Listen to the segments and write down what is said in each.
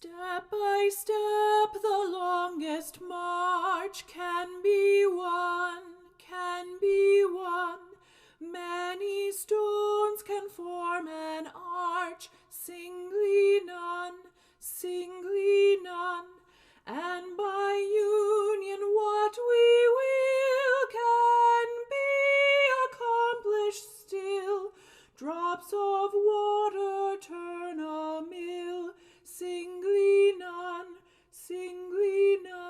Step by step, the longest march can be won, can be won. Many stones can form an arch, singly none, singly none. And by union what we will can be accomplished still. Drops of water turn a mill, singly none, singly none.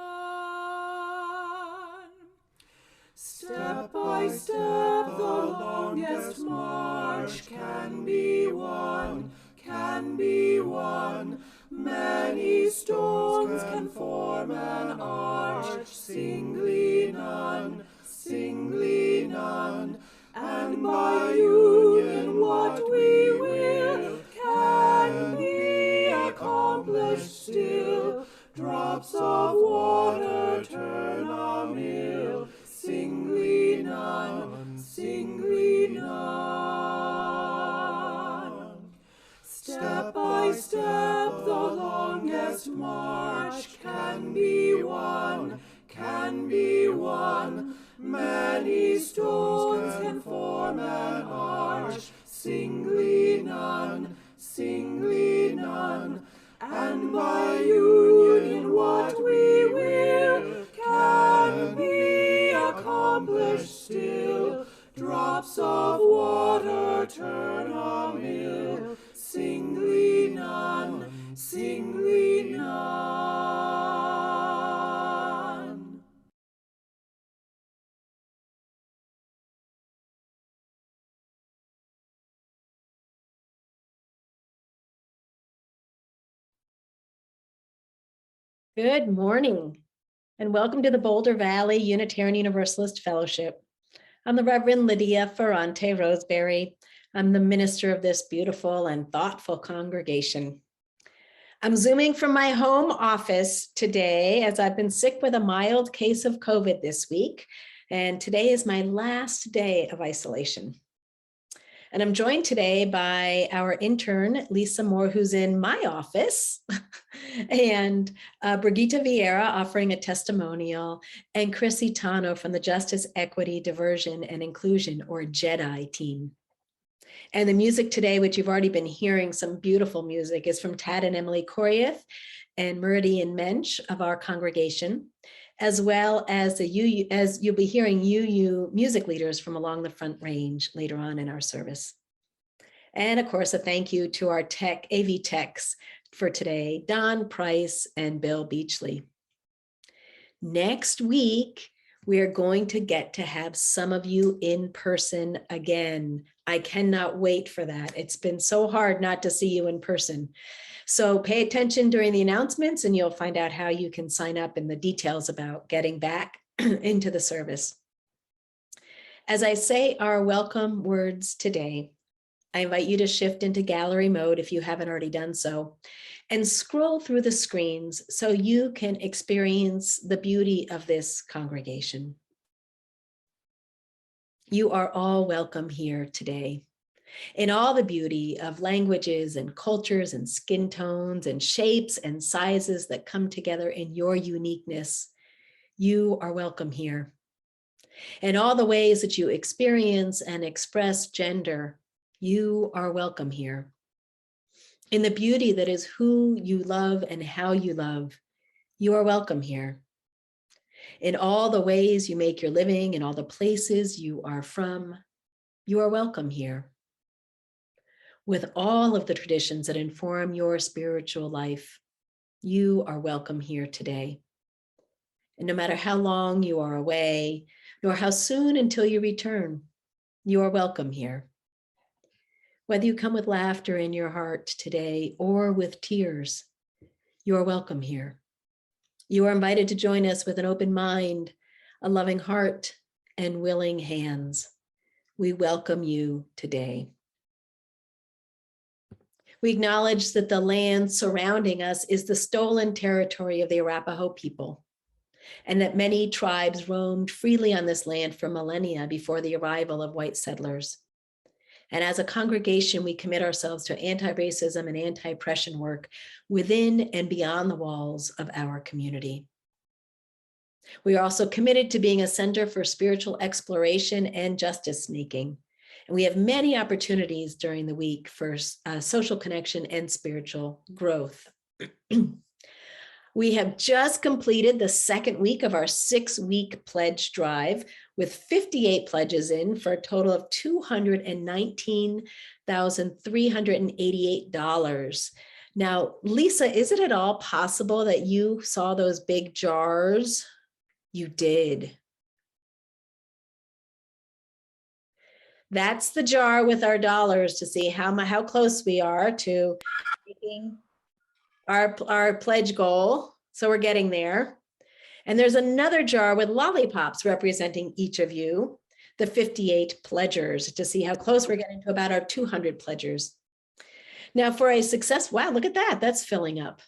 Step by step, the longest march can be won, can be won. Many stones can form an arch, singly none, singly none. And by union what we will can be accomplished still. Drops of water turn a mill, singly none, singly none. Step by step, the longest march can be won, can be won. Many stones can form an arch, singly none, singly none. And by union what we will can be accomplished still. Drops of water turn a mill, singly none, singly none. Good morning, and welcome to the Boulder Valley Unitarian Universalist Fellowship. I'm the Reverend Lydia Ferrante Roseberry. I'm the minister of this beautiful and thoughtful congregation. I'm Zooming from my home office today as I've been sick with a mild case of COVID this week, and today is my last day of isolation. And I'm joined today by our intern, Lisa Moore, who's in my office, and Brigitte Vieira offering a testimonial, and Chrissy Tano from the Justice, Equity, Diversion, and Inclusion, or JEDI team. And the music today, which you've already been hearing, some beautiful music, is from Tad and Emily Koryath and Meridian Mensch of our congregation, as well as as you'll be hearing UU music leaders from along the Front Range later on in our service. And of course, a thank you to our AV techs for today, Don Price and Bill Beachley. Next week, we are going to get to have some of you in person again. I cannot wait for that. It's been so hard not to see you in person. So pay attention during the announcements and you'll find out how you can sign up and the details about getting back into the service. As I say our welcome words today, I invite you to shift into gallery mode if you haven't already done so, and scroll through the screens so you can experience the beauty of this congregation. You are all welcome here today. In all the beauty of languages and cultures and skin tones and shapes and sizes that come together in your uniqueness, you are welcome here. In all the ways that you experience and express gender, you are welcome here. In the beauty that is who you love and how you love, you are welcome here. In all the ways you make your living, in all the places you are from, you are welcome here. With all of the traditions that inform your spiritual life, you are welcome here today. And no matter how long you are away, nor how soon until you return, you are welcome here. Whether you come with laughter in your heart today or with tears, you are welcome here. You are invited to join us with an open mind, a loving heart, and willing hands. We welcome you today. We acknowledge that the land surrounding us is the stolen territory of the Arapaho people, and that many tribes roamed freely on this land for millennia before the arrival of white settlers. And as a congregation, we commit ourselves to anti-racism and anti-oppression work within and beyond the walls of our community. We are also committed to being a center for spiritual exploration and justice making. And we have many opportunities during the week for social connection and spiritual growth. We have just completed the second week of our 6-week pledge drive with 58 pledges in for a total of $219,388. Now, Lisa, is it at all possible that you saw those big jars? You did. That's the jar with our dollars to see how close we are to making our pledge goal. So we're getting there. And there's another jar with lollipops representing each of you, the 58 pledgers, to see how close we're getting to about our 200 pledgers. Now for a wow, look at that, that's filling up.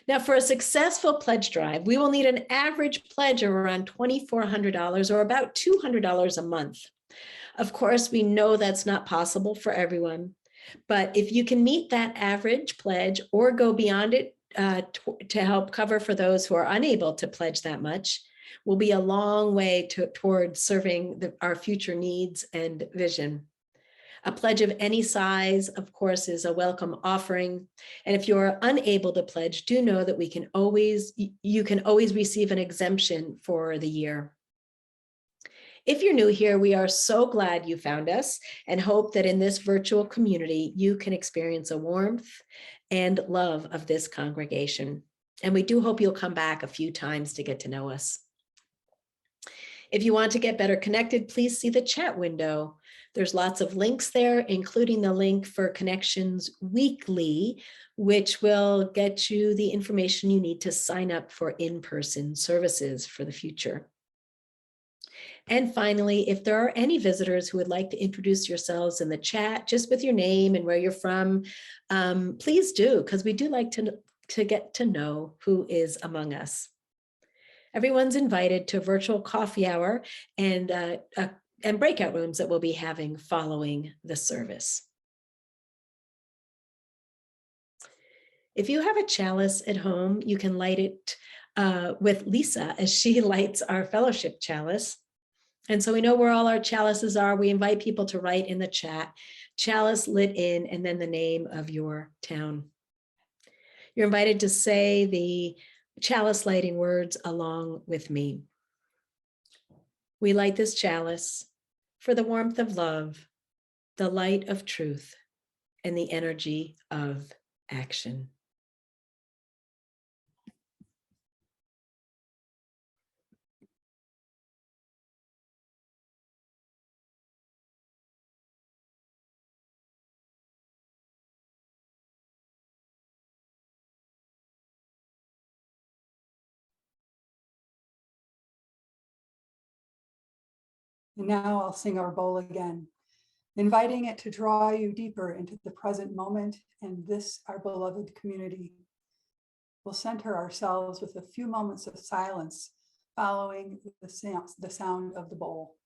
Now for a successful pledge drive, we will need an average pledge of around $2,400 or about $200 a month. Of course, we know that's not possible for everyone, but if you can meet that average pledge or go beyond it to help cover for those who are unable to pledge that much, will be a long way towards serving our future needs and vision. A pledge of any size, of course, is a welcome offering. And if you're unable to pledge, do know that you can always receive an exemption for the year. If you're new here, we are so glad you found us and hope that in this virtual community, you can experience a warmth and love of this congregation. And we do hope you'll come back a few times to get to know us. If you want to get better connected, please see the chat window. There's lots of links there, including the link for Connections Weekly, which will get you the information you need to sign up for in-person services for the future. And finally, if there are any visitors who would like to introduce yourselves in the chat, just with your name and where you're from, please do, because we do like to get to know who is among us. Everyone's invited to a virtual coffee hour and breakout rooms that we'll be having following the service. If you have a chalice at home, you can light it with Lisa as she lights our fellowship chalice. And so we know where all our chalices are. We invite people to write in the chat, chalice lit in, and then the name of your town. You're invited to say the chalice lighting words along with me. We light this chalice for the warmth of love, the light of truth, and the energy of action. And now I'll sing our bowl again, inviting it to draw you deeper into the present moment and this, our beloved community. We'll center ourselves with a few moments of silence following the sound of the bowl.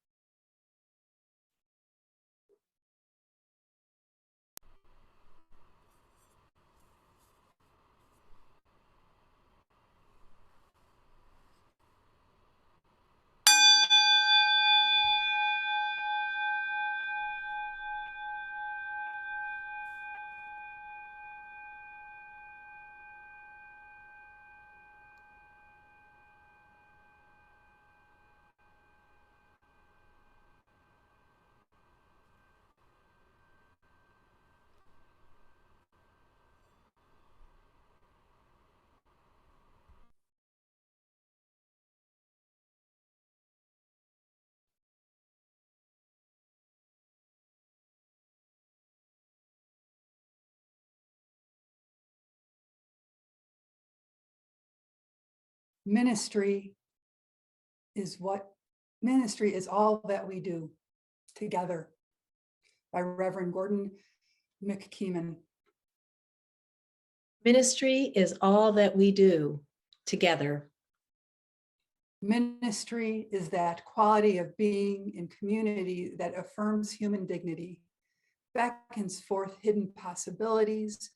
Ministry is all that we do together, by Reverend Gordon McKeeman. Ministry is all that we do together. Ministry is that quality of being in community that affirms human dignity, beckons forth hidden possibilities,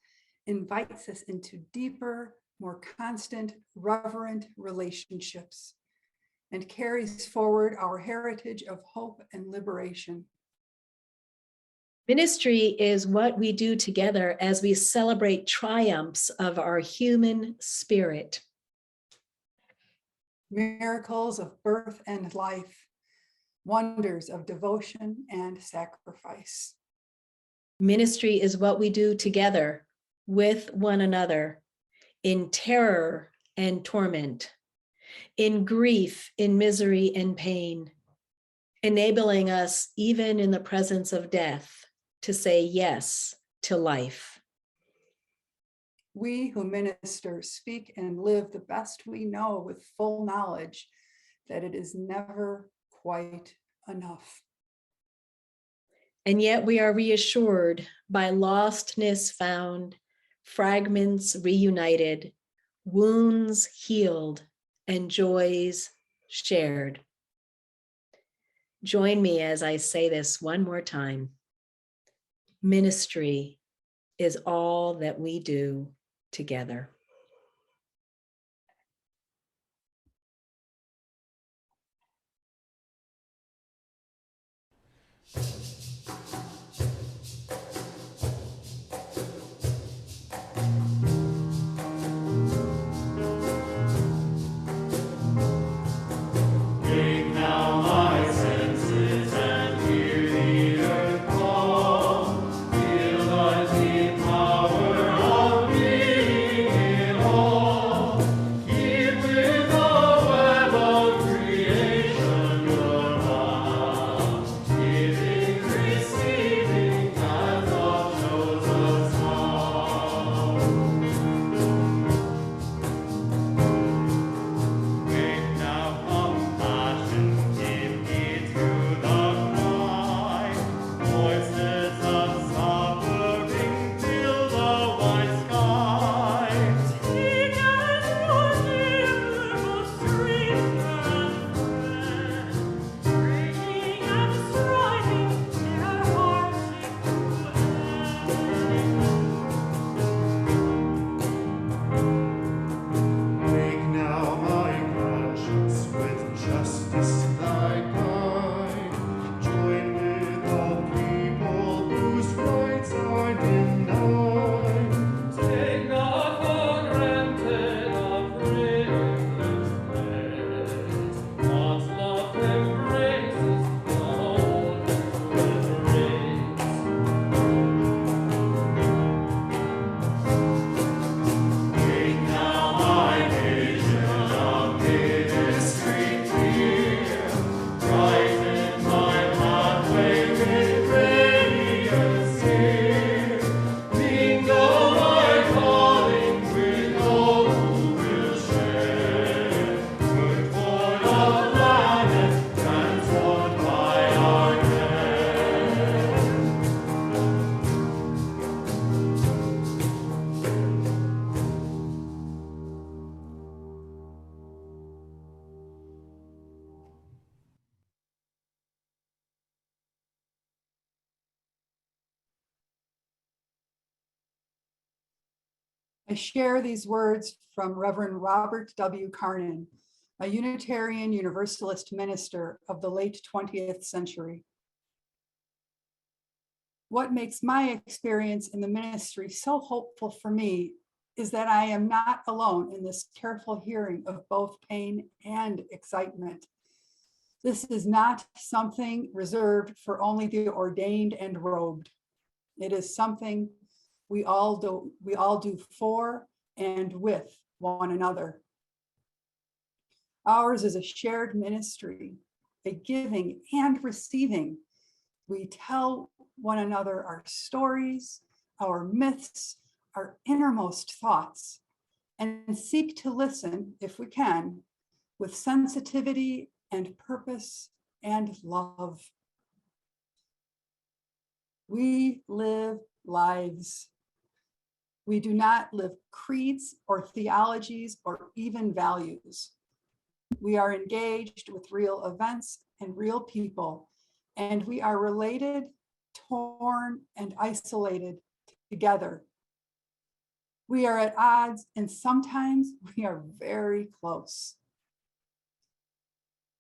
invites us into deeper, more constant, reverent relationships, and carries forward our heritage of hope and liberation. Ministry is what we do together as we celebrate triumphs of our human spirit. Miracles of birth and life, wonders of devotion and sacrifice. Ministry is what we do together with one another in terror and torment, in grief, in misery and pain, enabling us, even in the presence of death, to say yes to life. We who minister speak and live the best we know with full knowledge that it is never quite enough. And yet we are reassured by lostness found, fragments reunited, wounds healed, and joys shared. Join me as I say this one more time. Ministry is all that we do together. I share these words from Reverend Robert W. Carnan, a Unitarian Universalist minister of the late 20th century. What makes my experience in the ministry so hopeful for me is that I am not alone in this careful hearing of both pain and excitement. This is not something reserved for only the ordained and robed. It is something we all do for and with one another. Ours is a shared ministry, a giving and receiving. We tell one another our stories, our myths, our innermost thoughts, and seek to listen, if we can, with sensitivity and purpose and love. We live lives. We do not live creeds or theologies or even values. We are engaged with real events and real people, and we are related torn and isolated together. We are at odds, and sometimes we are very close.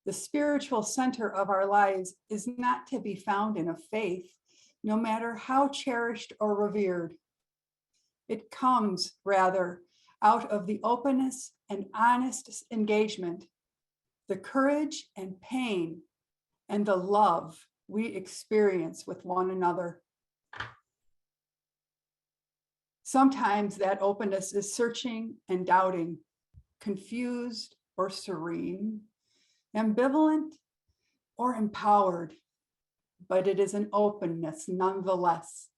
The spiritual center of our lives is not to be found in a faith, no matter how cherished or revered. It comes, rather, out of the openness and honest engagement, the courage and pain, and the love we experience with one another. Sometimes that openness is searching and doubting, confused or serene, ambivalent or empowered, but it is an openness nonetheless.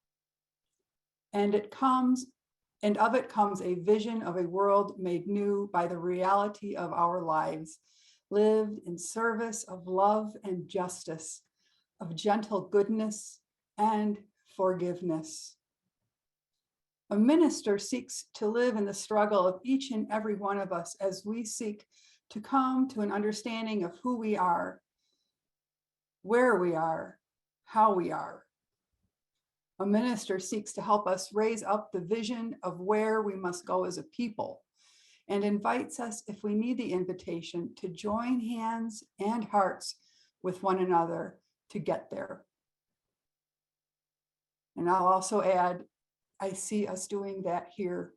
And of it comes a vision of a world made new by the reality of our lives, lived in service of love and justice, of gentle goodness and forgiveness. A minister seeks to live in the struggle of each and every one of us as we seek to come to an understanding of who we are, where we are, how we are. A minister seeks to help us raise up the vision of where we must go as a people, and invites us, if we need the invitation, to join hands and hearts with one another to get there. And I'll also add, I see us doing that here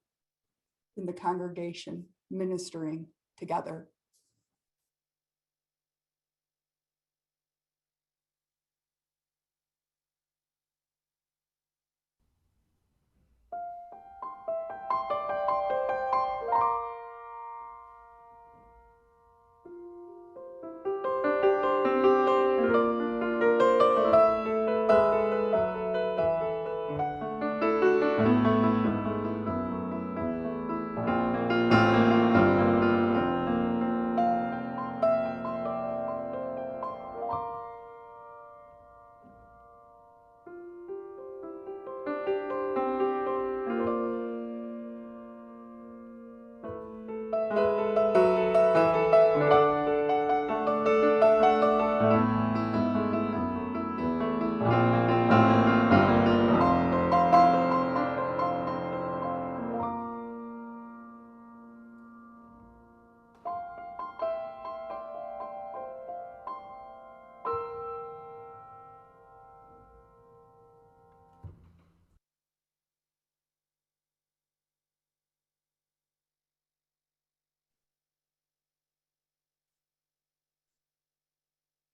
in the congregation, ministering together.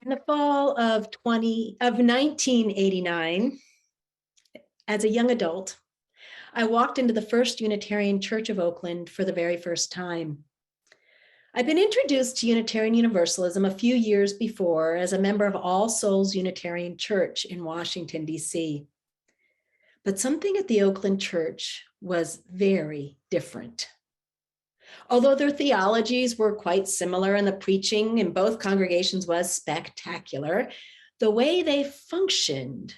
In the fall of 1989, as a young adult, I walked into the First Unitarian Church of Oakland for the very first time. I'd been introduced to Unitarian Universalism a few years before as a member of All Souls Unitarian Church in Washington, D.C. But something at the Oakland Church was very different. Although their theologies were quite similar and the preaching in both congregations was spectacular, the way they functioned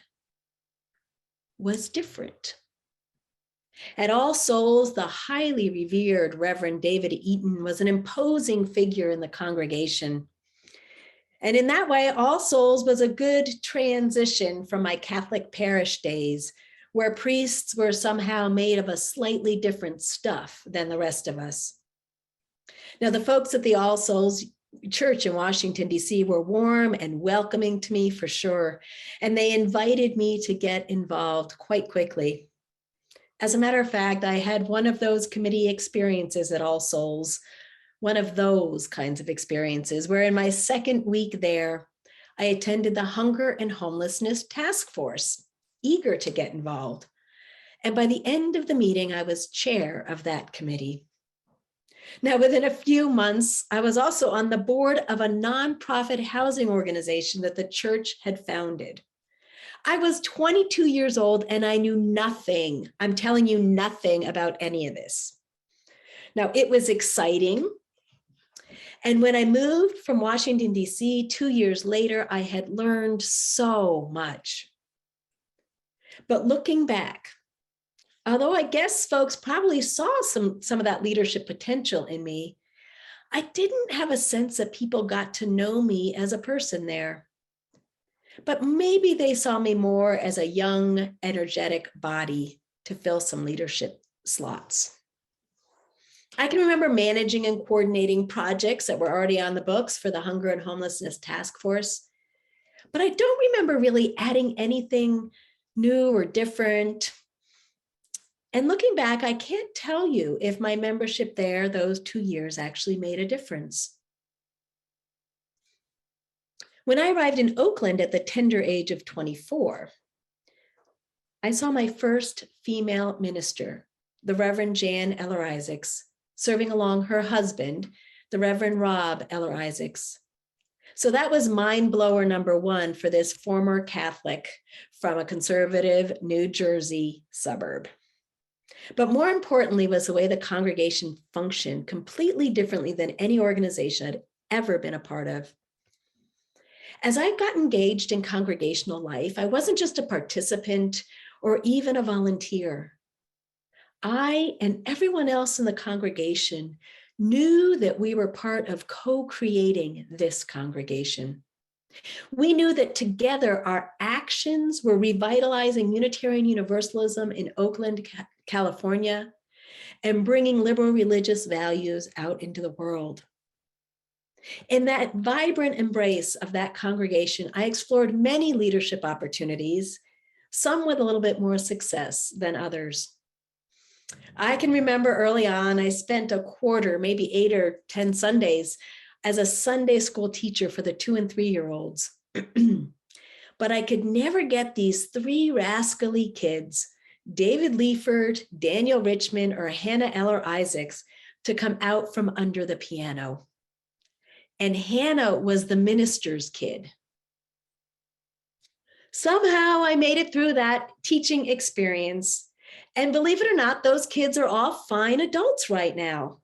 was different. At All Souls, the highly revered Reverend David Eaton was an imposing figure in the congregation. And in that way, All Souls was a good transition from my Catholic parish days, where priests were somehow made of a slightly different stuff than the rest of us. Now, the folks at the All Souls Church in Washington, D.C. were warm and welcoming to me for sure, and they invited me to get involved quite quickly. As a matter of fact, I had one of those committee experiences at All Souls, one of those kinds of experiences where in my second week there, I attended the Hunger and Homelessness Task Force, eager to get involved. And by the end of the meeting, I was chair of that committee. Now, within a few months, I was also on the board of a nonprofit housing organization that the church had founded. I was 22 years old and I knew nothing. I'm telling you, nothing about any of this. Now, it was exciting. And when I moved from Washington, D.C., 2 years later, I had learned so much. But looking back, although I guess folks probably saw some of that leadership potential in me, I didn't have a sense that people got to know me as a person there. but maybe they saw me more as a young, energetic body to fill some leadership slots. I can remember managing and coordinating projects that were already on the books for the Hunger and Homelessness Task Force, but I don't remember really adding anything new or different. And looking back, I can't tell you if my membership there those 2 years actually made a difference. When I arrived in Oakland at the tender age of 24, I saw my first female minister, the Reverend Jan Eller Isaacs, serving along her husband, the Reverend Rob Eller Isaacs. So that was mind blower number one for this former Catholic from a conservative New Jersey suburb. But more importantly was the way the congregation functioned completely differently than any organization I'd ever been a part of. As I got engaged in congregational life, I wasn't just a participant or even a volunteer. I and everyone else in the congregation knew that we were part of co-creating this congregation. We knew that together our actions were revitalizing Unitarian Universalism in Oakland, California, and bringing liberal religious values out into the world. In that vibrant embrace of that congregation, I explored many leadership opportunities, some with a little bit more success than others. I can remember early on, I spent a quarter, maybe 8 or 10 Sundays as a Sunday school teacher for the 2 and 3-year-olds. But I could never get these 3 rascally kids, David Leaford, Daniel Richmond, or Hannah Eller Isaacs, to come out from under the piano. And Hannah was the minister's kid. Somehow I made it through that teaching experience. And believe it or not, those kids are all fine adults right now.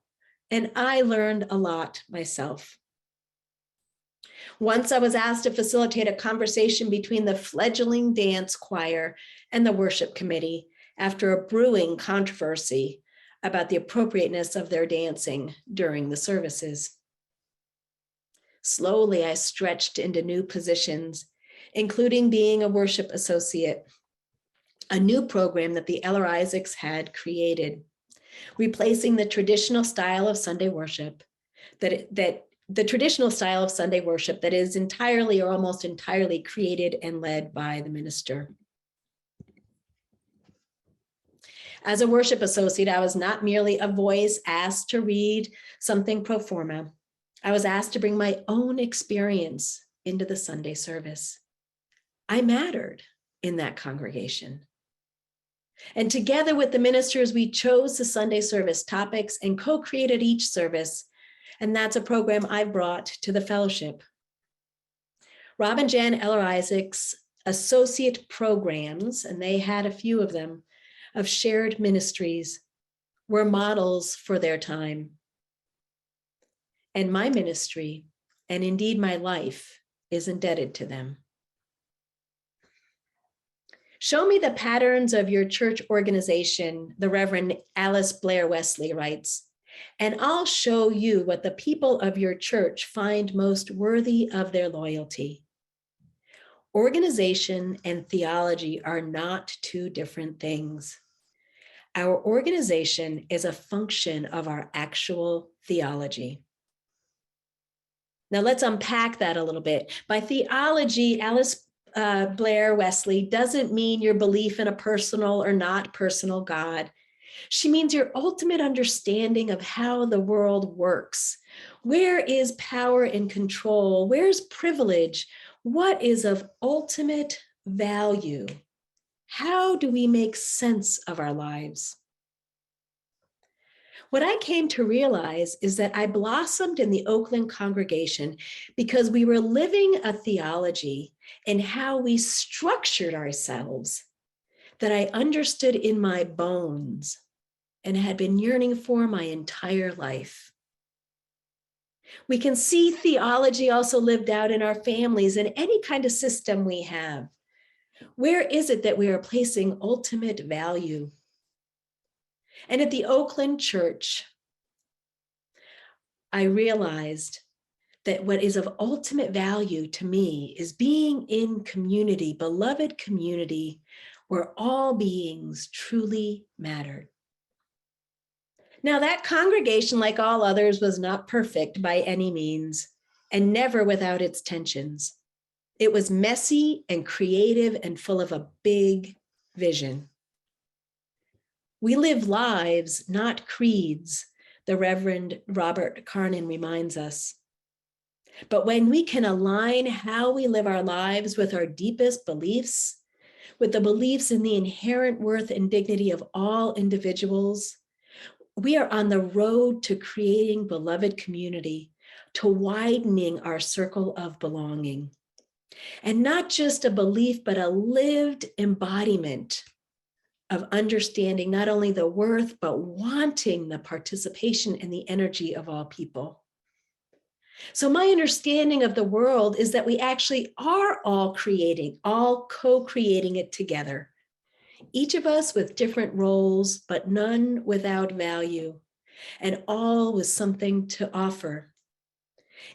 And I learned a lot myself. Once I was asked to facilitate a conversation between the fledgling dance choir and the worship committee after a brewing controversy about the appropriateness of their dancing during the services. Slowly, I stretched into new positions, including being a worship associate, a new program that the Eller Isaacs had created, replacing the traditional style of Sunday worship that is entirely or almost entirely created and led by the minister. As a worship associate, I was not merely a voice asked to read something pro forma. I was asked to bring my own experience into the Sunday service. I mattered in that congregation. And together with the ministers, we chose the Sunday service topics and co-created each service. And that's a program I brought to the fellowship. Rob and Jan Eller Isaacs associate programs, and they had a few of them, of shared ministries, were models for their time. And my ministry, and indeed my life, is indebted to them. Show me the patterns of your church organization, the Reverend Alice Blair Wesley writes, and I'll show you what the people of your church find most worthy of their loyalty. Organization and theology are not two different things. Our organization is a function of our actual theology. Now let's unpack that a little bit. By theology, Alice Blair Wesley doesn't mean your belief in a personal or not personal God. She means your ultimate understanding of how the world works. Where is power and control? Where's privilege? What is of ultimate value? How do we make sense of our lives? What I came to realize is that I blossomed in the Oakland congregation because we were living a theology in how we structured ourselves that I understood in my bones and had been yearning for my entire life. We can see theology also lived out in our families and any kind of system we have. Where is it that we are placing ultimate value? And at the Oakland church, I realized that what is of ultimate value to me is being in community, beloved community, where all beings truly mattered. Now, that congregation, like all others, was not perfect by any means, and never without its tensions. It was messy and creative and full of a big vision. We live lives, not creeds, the Reverend Robert Carnan reminds us. But when we can align how we live our lives with our deepest beliefs, with the beliefs in the inherent worth and dignity of all individuals, we are on the road to creating beloved community, to widening our circle of belonging. And not just a belief, but a lived embodiment of understanding not only the worth, but wanting the participation and the energy of all people. So my understanding of the world is that we actually are all co-creating it together. Each of us with different roles, but none without value, and all with something to offer.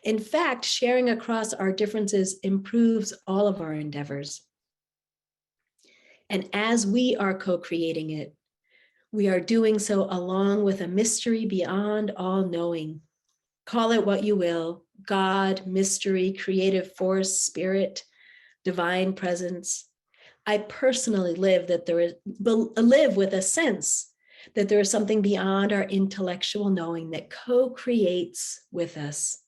In fact, sharing across our differences improves all of our endeavors. And as we are co-creating it, we are doing so along with a mystery beyond all knowing. Call it what you will: God, mystery, creative force, spirit, divine presence. I personally live with a sense that there is something beyond our intellectual knowing that co-creates with us.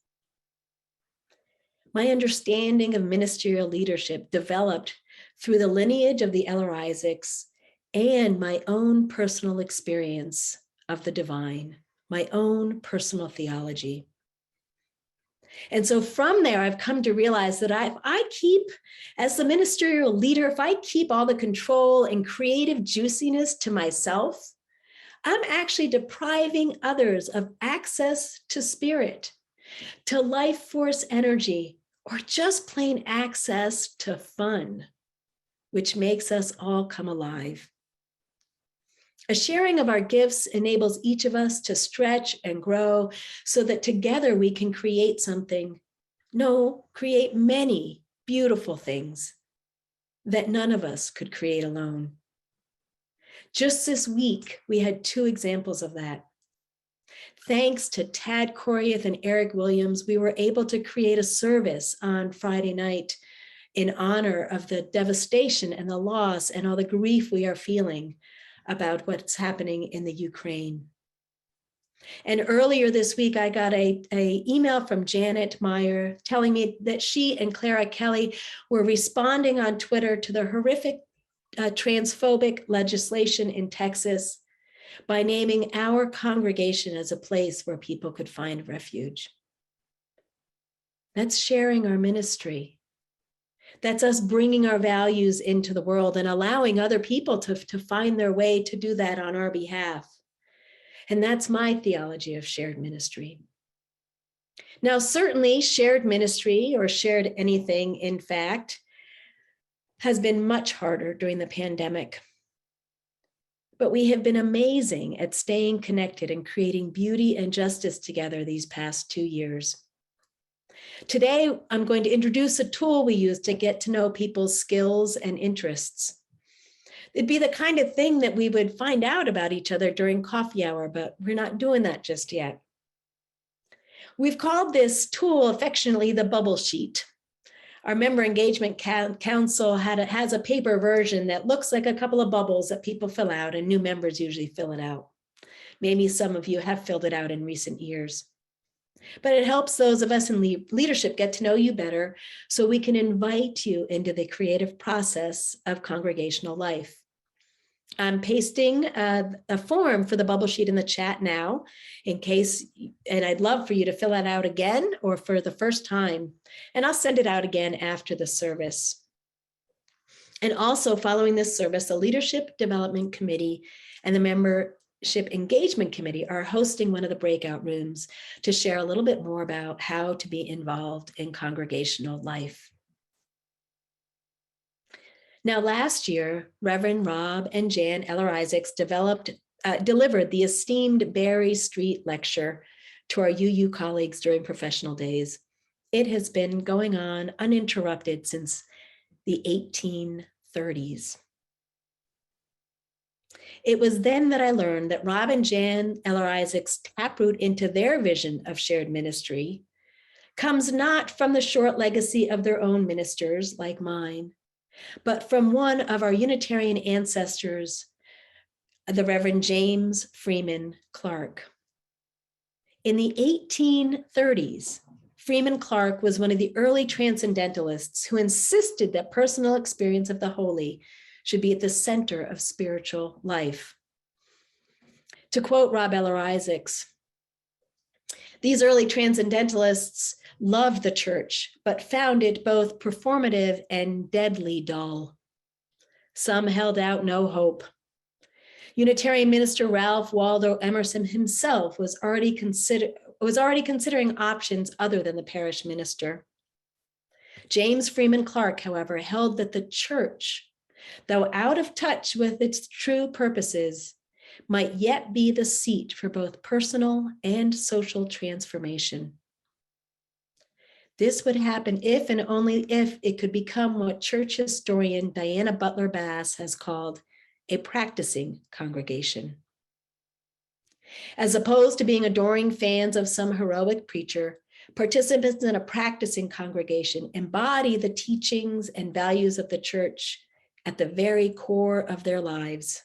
My understanding of ministerial leadership developed through the lineage of the Eller Isaacs and my own personal experience of the divine, my own personal theology. And so from there, I've come to realize that as the ministerial leader, if I keep all the control and creative juiciness to myself, I'm actually depriving others of access to spirit, to life force energy, or just plain access to fun, which makes us all come alive. A sharing of our gifts enables each of us to stretch and grow so that together we can create create many beautiful things that none of us could create alone. Just this week, we had 2 examples of that. Thanks to Tad Coryath and Eric Williams, we were able to create a service on Friday night in honor of the devastation and the loss and all the grief we are feeling about what's happening in the Ukraine. And earlier this week, I got an email from Janet Meyer telling me that she and Clara Kelly were responding on Twitter to the horrific transphobic legislation in Texas by naming our congregation as a place where people could find refuge. That's sharing our ministry. That's us bringing our values into the world and allowing other people to find their way to do that on our behalf. And that's my theology of shared ministry. Now, certainly shared ministry, or shared anything, in fact, has been much harder during the pandemic. But we have been amazing at staying connected and creating beauty and justice together these past 2 years. Today, I'm going to introduce a tool we use to get to know people's skills and interests. It'd be the kind of thing that we would find out about each other during coffee hour, but we're not doing that just yet. We've called this tool affectionately the bubble sheet. Our Member Engagement Council has a paper version that looks like a couple of bubbles that people fill out, and new members usually fill it out. Maybe some of you have filled it out in recent years. But it helps those of us in leadership get to know you better so we can invite you into the creative process of congregational life. I'm pasting a form for the bubble sheet in the chat now, in case, and I'd love for you to fill that out again or for the first time, and I'll send it out again after the service. And also following this service, the Leadership Development Committee and the Membership Engagement Committee are hosting one of the breakout rooms to share a little bit more about how to be involved in congregational life. Now, last year, Reverend Rob and Jan Eller Isaacs delivered the esteemed Berry Street Lecture to our UU colleagues during professional days. It has been going on uninterrupted since the 1830s. It was then that I learned that Rob and Jan Eller Isaac's taproot into their vision of shared ministry comes not from the short legacy of their own ministers like mine, but from one of our Unitarian ancestors, the Reverend James Freeman Clark. In the 1830s, Freeman Clark was one of the early transcendentalists who insisted that personal experience of the holy should be at the center of spiritual life. To quote Rob Eller Isaacs, these early transcendentalists loved the church, but found it both performative and deadly dull. Some held out no hope. Unitarian minister Ralph Waldo Emerson himself was already considering options other than the parish minister. James Freeman Clark, however, held that the church, though out of touch with its true purposes, might yet be the seat for both personal and social transformation. This would happen if and only if it could become what church historian Diana Butler Bass has called a practicing congregation. As opposed to being adoring fans of some heroic preacher, participants in a practicing congregation embody the teachings and values of the church at the very core of their lives.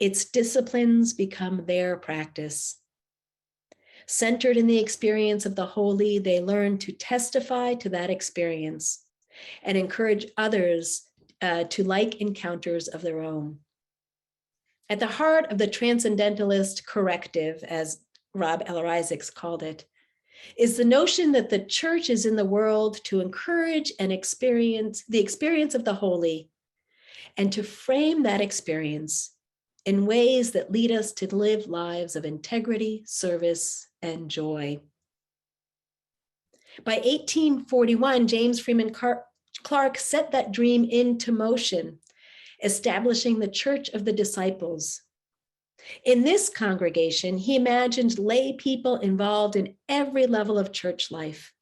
Its disciplines become their practice. Centered in the experience of the holy, they learn to testify to that experience and encourage others to like encounters of their own. At the heart of the transcendentalist corrective, as Rob Eller Isaacs called it, is the notion that the church is in the world to encourage and experience the experience of the holy, and to frame that experience in ways that lead us to live lives of integrity, service, and joy. By 1841, James Freeman Clark set that dream into motion, establishing the Church of the Disciples. In this congregation, he imagined lay people involved in every level of church life.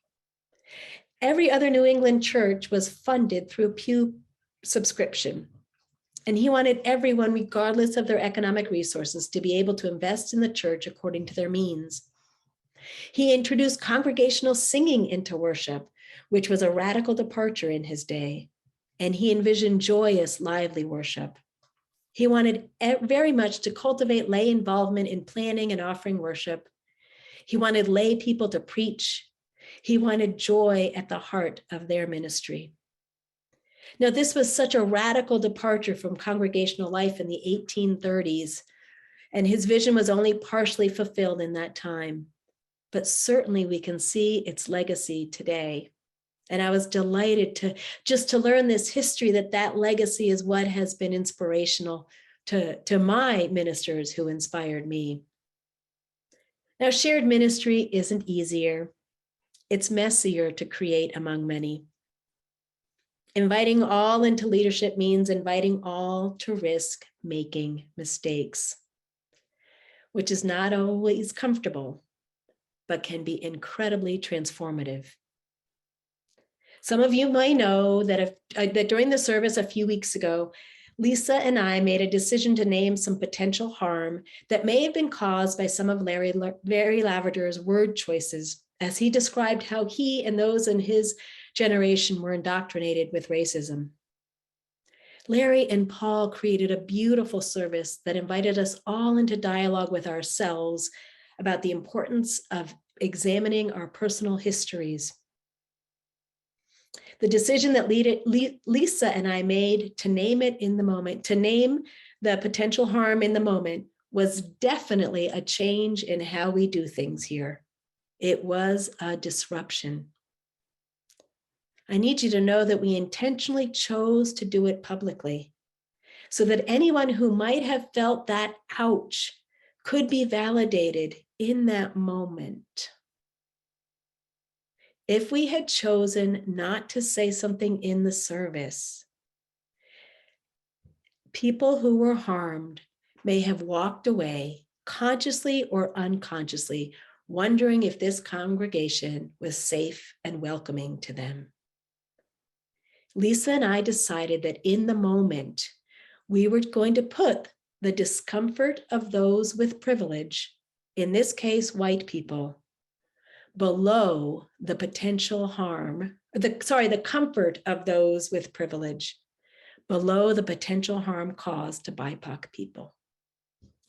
Every other New England church was funded through pew subscription, and he wanted everyone, regardless of their economic resources, to be able to invest in the church according to their means. He introduced congregational singing into worship, which was a radical departure in his day, and he envisioned joyous, lively worship. He wanted very much to cultivate lay involvement in planning and offering worship. He wanted lay people to preach. He wanted joy at the heart of their ministry. Now, this was such a radical departure from congregational life in the 1830s, and his vision was only partially fulfilled in that time. But certainly we can see its legacy today. And I was delighted to learn this history, that legacy is what has been inspirational to my ministers who inspired me. Now, shared ministry isn't easier. It's messier to create among many. Inviting all into leadership means inviting all to risk making mistakes, which is not always comfortable, but can be incredibly transformative. Some of you might know that during the service a few weeks ago, Lisa and I made a decision to name some potential harm that may have been caused by some of Larry Laverdur's word choices, as he described how he and those in his generation were indoctrinated with racism. Larry and Paul created a beautiful service that invited us all into dialogue with ourselves about the importance of examining our personal histories. The decision that Lisa and I made to name it in the moment, to name the potential harm in the moment, was definitely a change in how we do things here. It was a disruption. I need you to know that we intentionally chose to do it publicly so that anyone who might have felt that ouch could be validated in that moment. If we had chosen not to say something in the service, people who were harmed may have walked away, consciously or unconsciously, wondering if this congregation was safe and welcoming to them. Lisa and I decided that in the moment, we were going to put the discomfort of those with privilege, in this case, white people, below the potential harm, the comfort of those with privilege, below the potential harm caused to BIPOC people.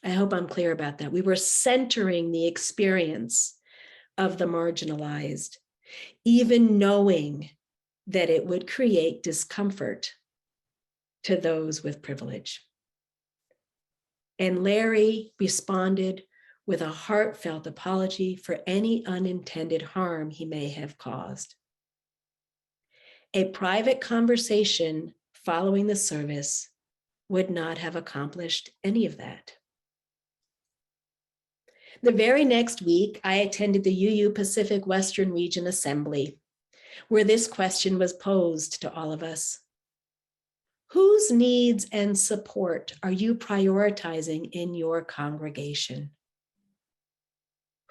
I hope I'm clear about that. We were centering the experience of the marginalized, even knowing that it would create discomfort to those with privilege. And Larry responded with a heartfelt apology for any unintended harm he may have caused. A private conversation following the service would not have accomplished any of that. The very next week, I attended the UU Pacific Western Region Assembly, where this question was posed to all of us. Whose needs and support are you prioritizing in your congregation?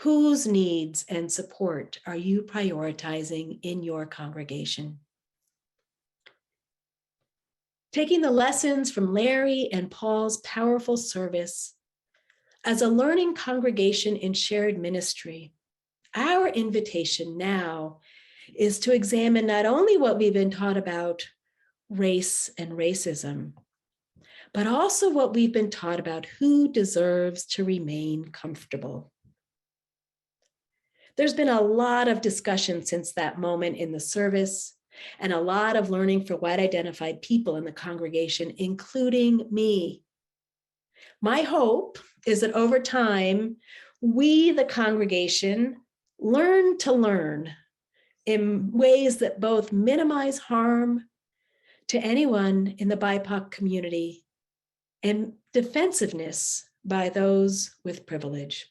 Whose needs and support are you prioritizing in your congregation? Taking the lessons from Larry and Paul's powerful service, as a learning congregation in shared ministry, our invitation now is to examine not only what we've been taught about race and racism, but also what we've been taught about who deserves to remain comfortable. There's been a lot of discussion since that moment in the service, and a lot of learning for white identified people in the congregation, including me. My hope is that over time, we, the congregation, learn to learn in ways that both minimize harm to anyone in the BIPOC community and defensiveness by those with privilege.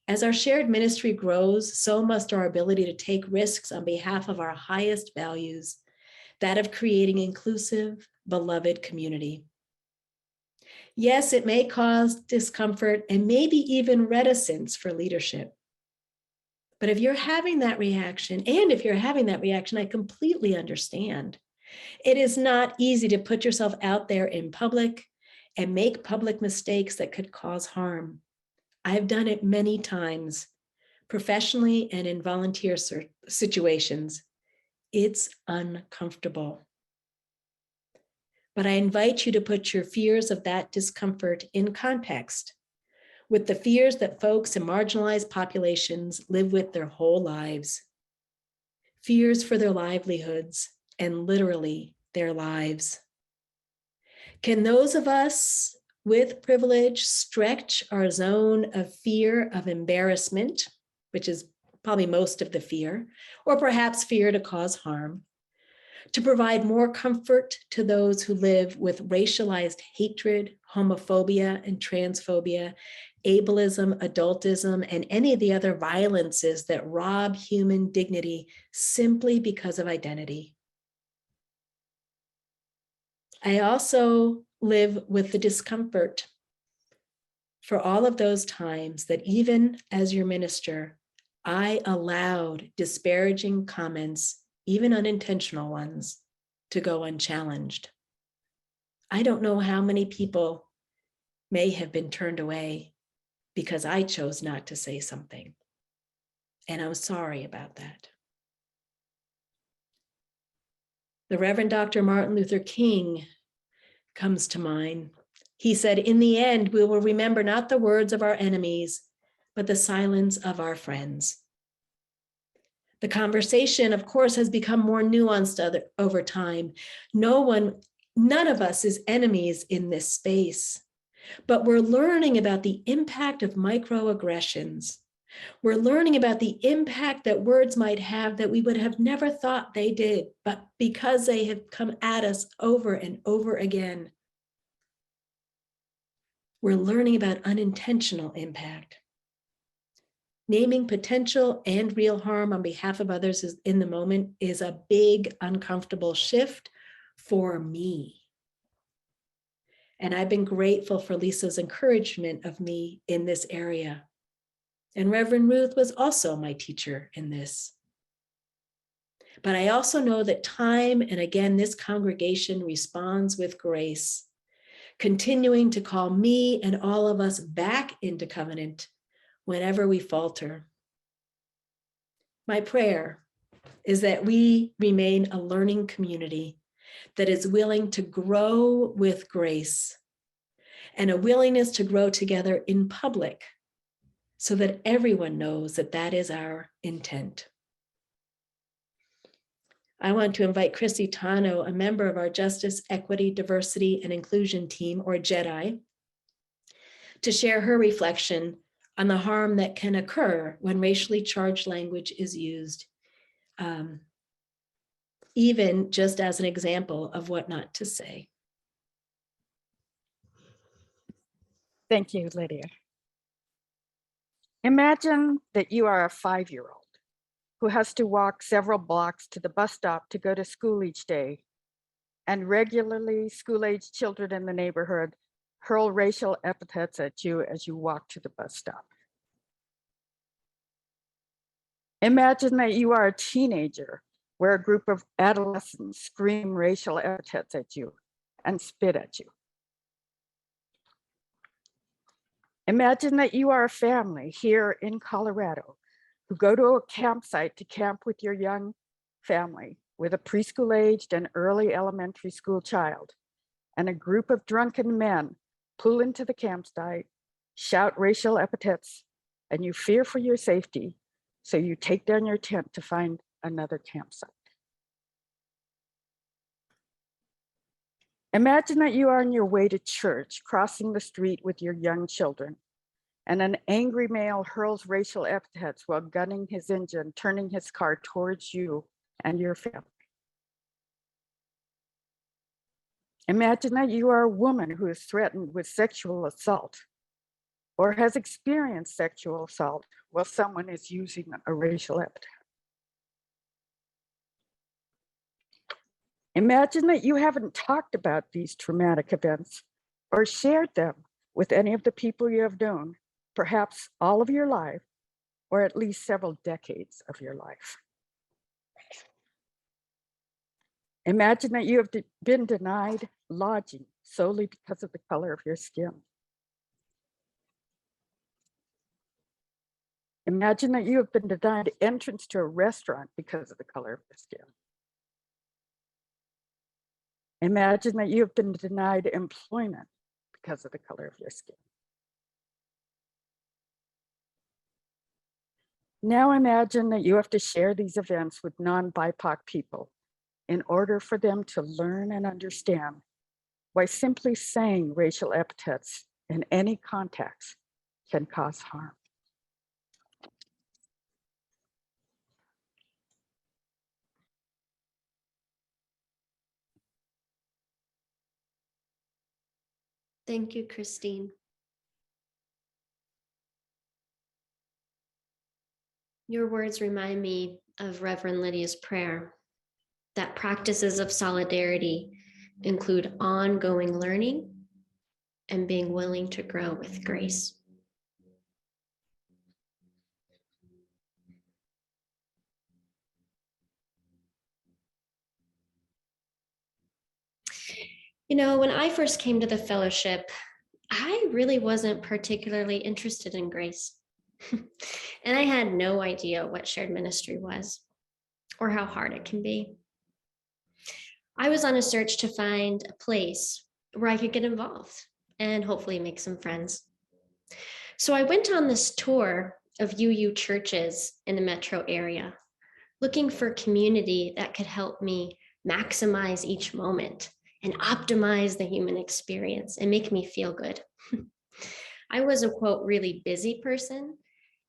As our shared ministry grows, so must our ability to take risks on behalf of our highest values, that of creating inclusive, beloved community. Yes, it may cause discomfort and maybe even reticence for leadership. But if you're having that reaction, I completely understand. It is not easy to put yourself out there in public and make public mistakes that could cause harm. I've done it many times, professionally and in volunteer situations. It's uncomfortable. But I invite you to put your fears of that discomfort in context with the fears that folks in marginalized populations live with their whole lives. Fears for their livelihoods and literally their lives. Can those of us with privilege stretch our zone of fear of embarrassment, which is probably most of the fear, or perhaps fear to cause harm, to provide more comfort to those who live with racialized hatred, homophobia, and transphobia, ableism, adultism, and any of the other violences that rob human dignity simply because of identity? I also live with the discomfort for all of those times that even as your minister, I allowed disparaging comments, even unintentional ones, to go unchallenged. I don't know how many people may have been turned away because I chose not to say something. And I'm sorry about that. The Reverend Dr. Martin Luther King comes to mind. He said, "In the end, we will remember not the words of our enemies, but the silence of our friends." The conversation, of course, has become more nuanced over time. None of us is enemies in this space, but we're learning about the impact of microaggressions. We're learning about the impact that words might have that we would have never thought they did, but because they have come at us over and over again. We're learning about unintentional impact. Naming potential and real harm on behalf of others in the moment is a big, uncomfortable shift for me. And I've been grateful for Lisa's encouragement of me in this area. And Reverend Ruth was also my teacher in this. But I also know that time and again, this congregation responds with grace, continuing to call me and all of us back into covenant whenever we falter. My prayer is that we remain a learning community that is willing to grow with grace and a willingness to grow together in public so that everyone knows that that is our intent. I want to invite Chrissy Tano, a member of our Justice, Equity, Diversity, and Inclusion team, or JEDI, to share her reflection on the harm that can occur when racially charged language is used, even just as an example of what not to say. Thank you, Lydia. Imagine that you are a 5-year-old who has to walk several blocks to the bus stop to go to school each day, and regularly school-aged children in the neighborhood hurl racial epithets at you as you walk to the bus stop. Imagine that you are a teenager where a group of adolescents scream racial epithets at you and spit at you. Imagine that you are a family here in Colorado who go to a campsite to camp with your young family with a preschool-aged and early elementary school child, and a group of drunken men pull into the campsite, shout racial epithets, and you fear for your safety, so you take down your tent to find another campsite. Imagine that you are on your way to church, crossing the street with your young children, and an angry male hurls racial epithets while gunning his engine, turning his car towards you and your family. Imagine that you are a woman who is threatened with sexual assault or has experienced sexual assault while someone is using a racial epithet. Imagine that you haven't talked about these traumatic events or shared them with any of the people you have known, perhaps all of your life, or at least several decades of your life. Imagine that you have been denied lodging solely because of the color of your skin. Imagine that you have been denied entrance to a restaurant because of the color of your skin. Imagine that you have been denied employment because of the color of your skin. Now imagine that you have to share these events with non-BIPOC people in order for them to learn and understand why simply saying racial epithets in any context can cause harm. Thank you, Christine. Your words remind me of Reverend Lydia's prayer that practices of solidarity include ongoing learning and being willing to grow with grace. You know, when I first came to the fellowship, I really wasn't particularly interested in grace. And I had no idea what shared ministry was or how hard it can be. I was on a search to find a place where I could get involved and hopefully make some friends. So I went on this tour of UU churches in the metro area, looking for community that could help me maximize each moment and optimize the human experience and make me feel good. I was a, quote, really busy person,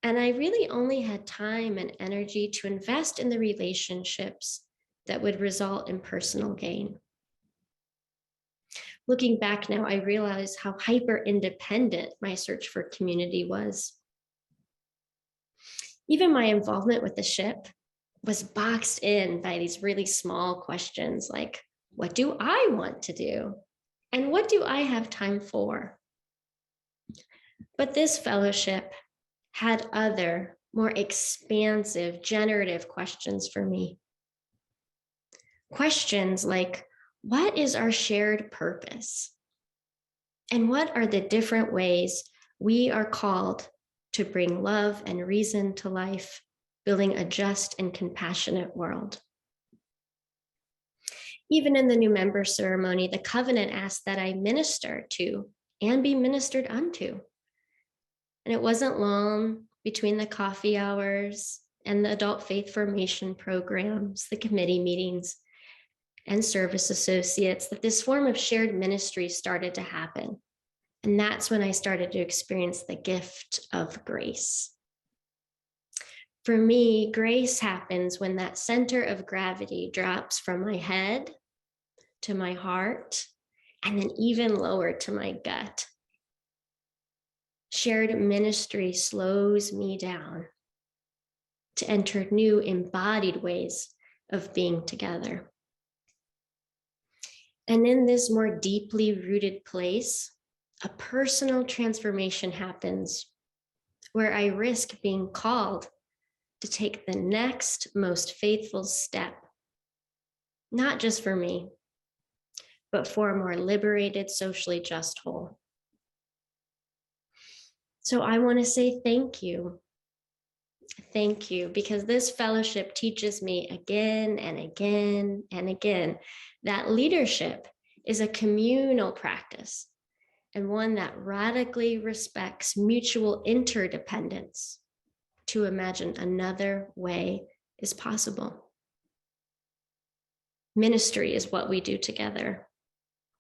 and I really only had time and energy to invest in the relationships that would result in personal gain. Looking back now, I realize how hyper independent my search for community was. Even my involvement with the ship was boxed in by these really small questions like, what do I want to do? And what do I have time for? But this fellowship had other, more expansive, generative questions for me. Questions like, what is our shared purpose? And what are the different ways we are called to bring love and reason to life, building a just and compassionate world? Even in the new member ceremony, the covenant asked that I minister to and be ministered unto. And it wasn't long between the coffee hours and the adult faith formation programs, the committee meetings, and service associates that this form of shared ministry started to happen. And that's when I started to experience the gift of grace. For me, grace happens when that center of gravity drops from my head to my heart, and then even lower to my gut. Shared ministry slows me down to enter new embodied ways of being together. And in this more deeply rooted place, a personal transformation happens where I risk being called to take the next most faithful step, not just for me, but for a more liberated, socially just whole. So I want to say thank you. Thank you, because this fellowship teaches me again and again and again that leadership is a communal practice and one that radically respects mutual interdependence to imagine another way is possible. Ministry is what we do together,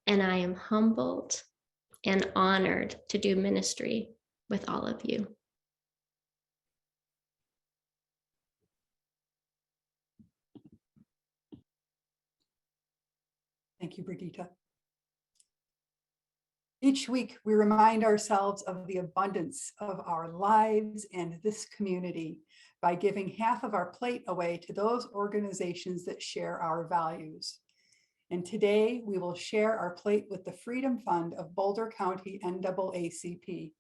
and I am humbled and honored to do ministry with all of you. Thank you, Brigitte. Each week, we remind ourselves of the abundance of our lives and this community by giving half of our plate away to those organizations that share our values. And today, we will share our plate with the Freedom Fund of Boulder County NAACP.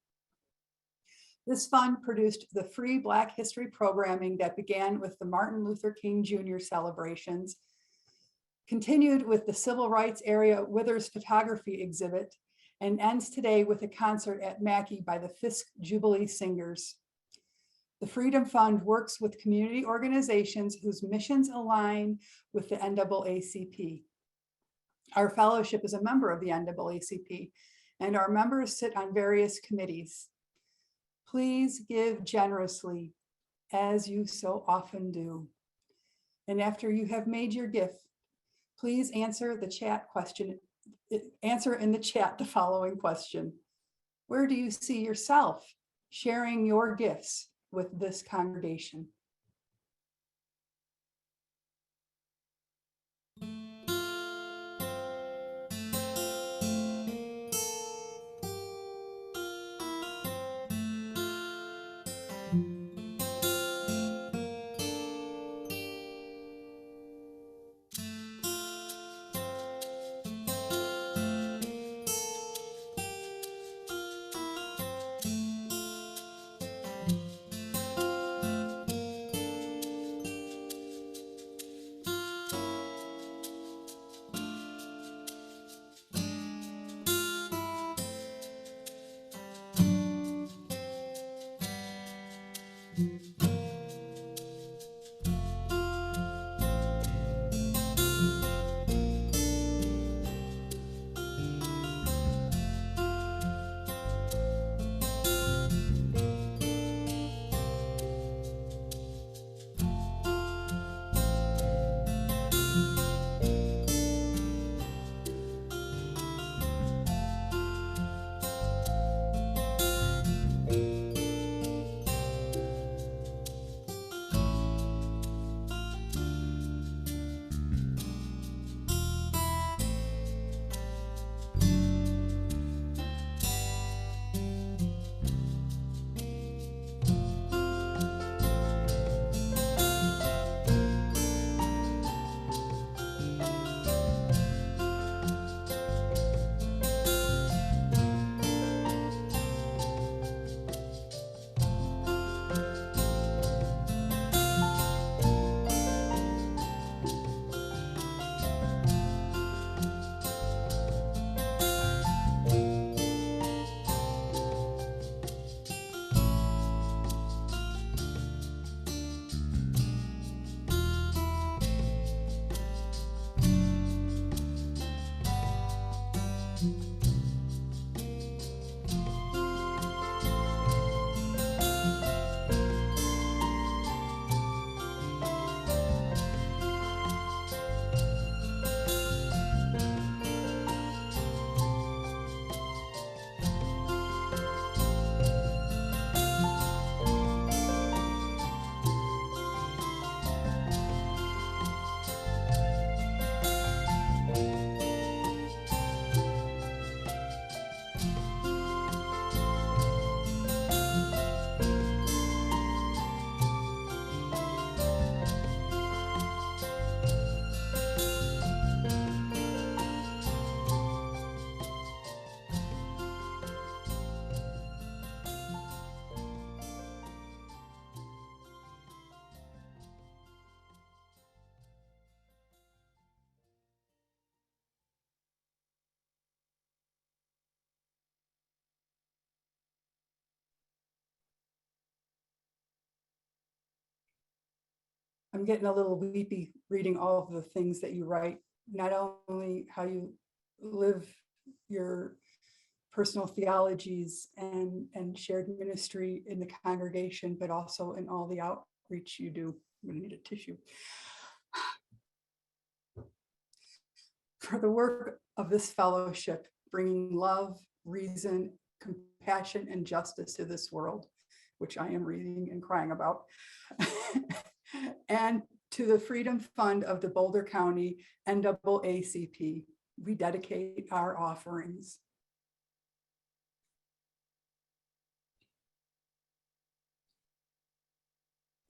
This fund produced the free Black history programming that began with the Martin Luther King Jr. celebrations, continued with the Civil Rights Area Withers photography exhibit, and ends today with a concert at Naacp by the Fisk Jubilee Singers. The Freedom Fund works with community organizations whose missions align with the NAACP. Our fellowship is a member of the NAACP, and our members sit on various committees. Please give generously, as you so often do. And after you have made your gift, please answer in the chat the following question. Where do you see yourself sharing your gifts with this congregation? I'm getting a little weepy reading all of the things that you write, not only how you live your personal theologies and shared ministry in the congregation, but also in all the outreach you do. I'm gonna need a tissue. For the work of this fellowship, bringing love, reason, compassion, and justice to this world, which I am reading and crying about, and to the Freedom Fund of the Boulder County NAACP, we dedicate our offerings.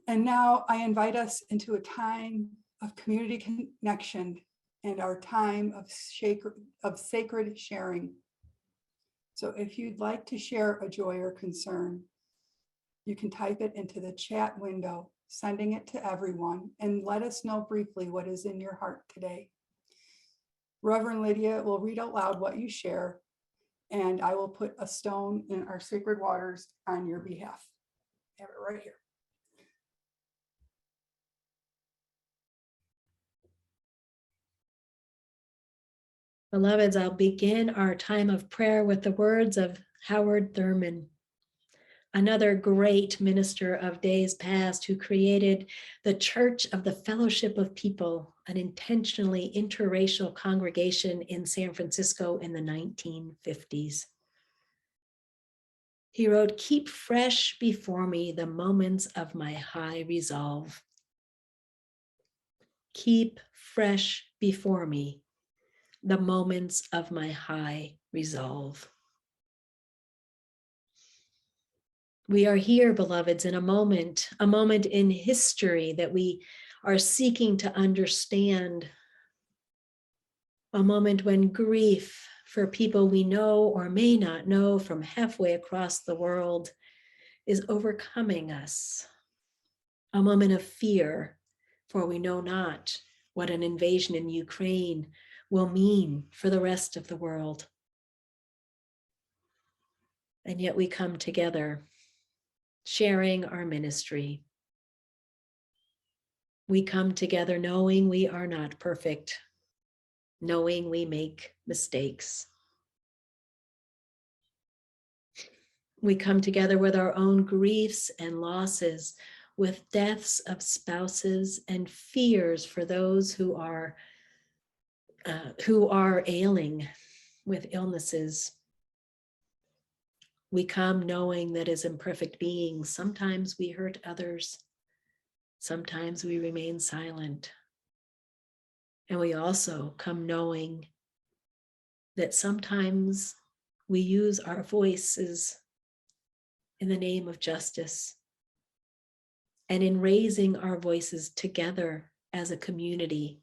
And now I invite us into a time of community connection and our time of sacred sharing. So if you'd like to share a joy or concern, you can type it into the chat window, sending it to everyone, and let us know briefly what is in your heart today. Reverend Lydia will read out loud what you share, and I will put a stone in our sacred waters on your behalf. I have it right here. Beloveds, I'll begin our time of prayer with the words of Howard Thurman, another great minister of days past who created the Church of the Fellowship of People, an intentionally interracial congregation in San Francisco in the 1950s. He wrote, "Keep fresh before me the moments of my high resolve. Keep fresh before me the moments of my high resolve." We are here, beloveds, in a moment in history that we are seeking to understand, a moment when grief for people we know or may not know from halfway across the world is overcoming us, a moment of fear, for we know not what an invasion in Ukraine will mean for the rest of the world. And yet we come together, sharing our ministry. We come together knowing we are not perfect, knowing we make mistakes. We come together with our own griefs and losses, with deaths of spouses and fears for those who are ailing with illnesses. We come knowing that as imperfect beings, sometimes we hurt others, sometimes we remain silent. And we also come knowing that sometimes we use our voices in the name of justice. And in raising our voices together as a community,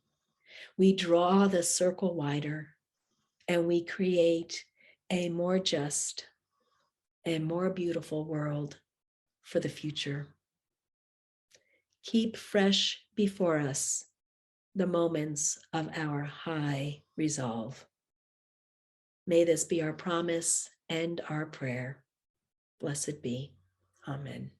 we draw the circle wider and we create a more just and more beautiful world for the future. Keep fresh before us the moments of our high resolve. May this be our promise and our prayer. Blessed be. Amen.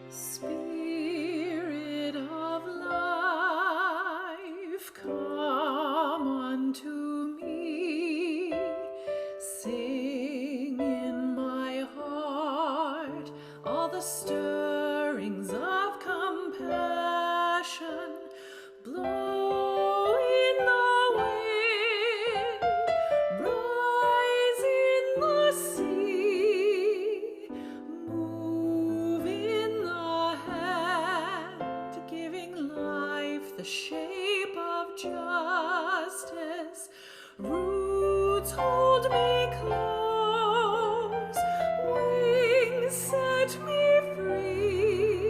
Spirit of life, come unto me. Sing in my heart all the stirrings of compassion. Blow in the wind, rise in the sea, move in the hand, giving life the shape of justice. Roots hold me close, wings set me free.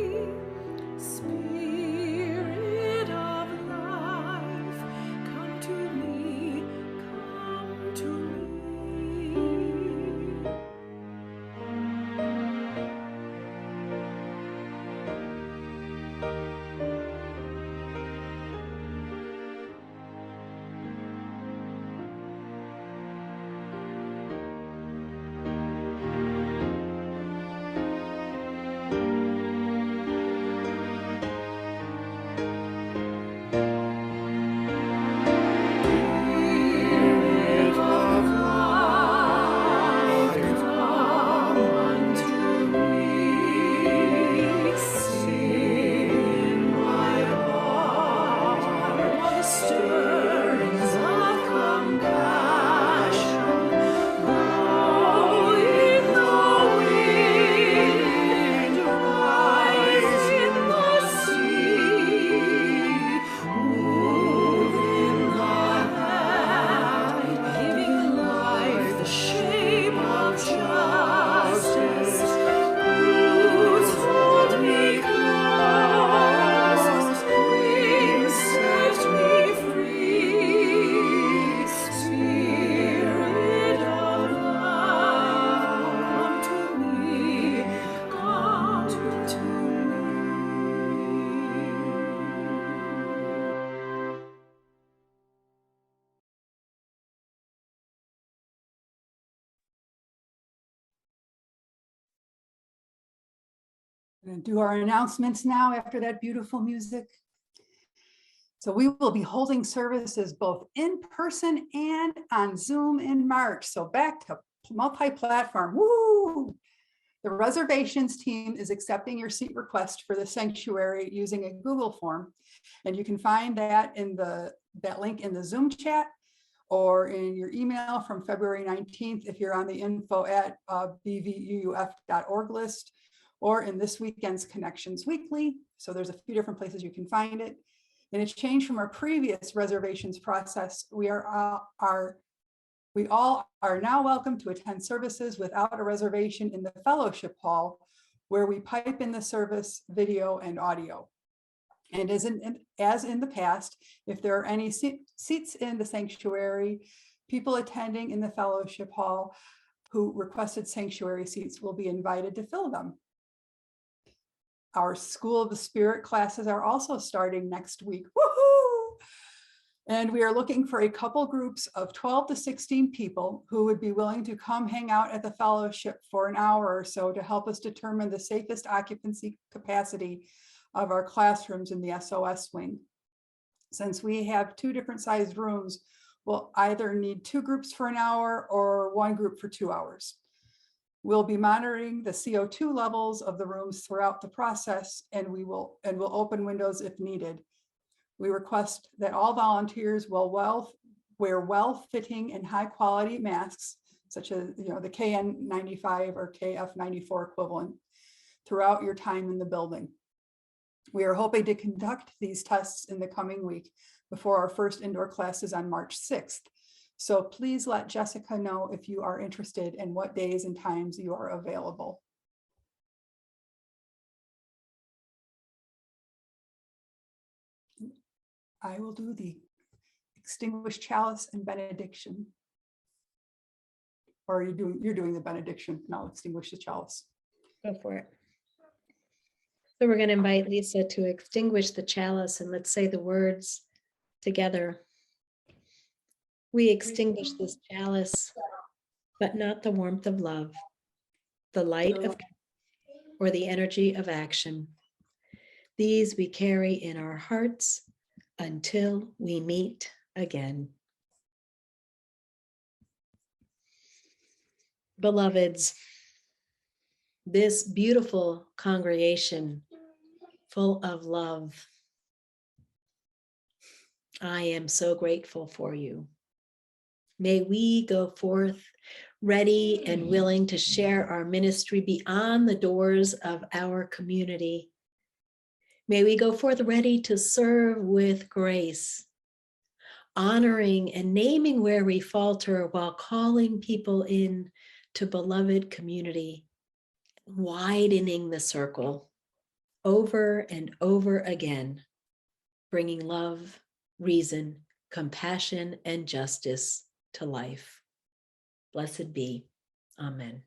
Going to do our announcements now after that beautiful music. So we will be holding services both in person and on Zoom in March. So back to multi-platform. Woo! The reservations team is accepting your seat request for the sanctuary using a Google form. And you can find that in that link in the Zoom chat or in your email from February 19th if you're on the info@bvuuf.org list, or in this weekend's Connections Weekly. So there's a few different places you can find it. In a change from our previous reservations process, we all are now welcome to attend services without a reservation in the fellowship hall, where we pipe in the service video and audio. And as in the past, if there are any seats in the sanctuary, people attending in the fellowship hall who requested sanctuary seats will be invited to fill them. Our School of the Spirit classes are also starting next week. Woohoo! And we are looking for a couple groups of 12 to 16 people who would be willing to come hang out at the fellowship for an hour or so to help us determine the safest occupancy capacity of our classrooms in the SOS wing. Since we have 2 different sized rooms, we'll either need 2 groups for an hour or 1 group for 2 hours. We'll be monitoring the CO2 levels of the rooms throughout the process, and we'll open windows if needed. We request that all volunteers will wear well-fitting and high-quality masks, such as the KN95 or KF94 equivalent, throughout your time in the building. We are hoping to conduct these tests in the coming week before our first indoor classes on March 6th. So please let Jessica know if you are interested and what days and times you are available. I will do the Extinguished Chalice and Benediction. Or you're doing the benediction, and I'll extinguish the chalice. Go for it. So we're going to invite Lisa to extinguish the chalice, and let's say the words together. We extinguish this chalice, but not the warmth of love, the light of, or the energy of action. These we carry in our hearts until we meet again. Beloveds, this beautiful congregation full of love, I am so grateful for you. May we go forth ready and willing to share our ministry beyond the doors of our community. May we go forth ready to serve with grace, honoring and naming where we falter while calling people in to beloved community, widening the circle over and over again, bringing love, reason, compassion, and justice to life. Blessed be. Amen.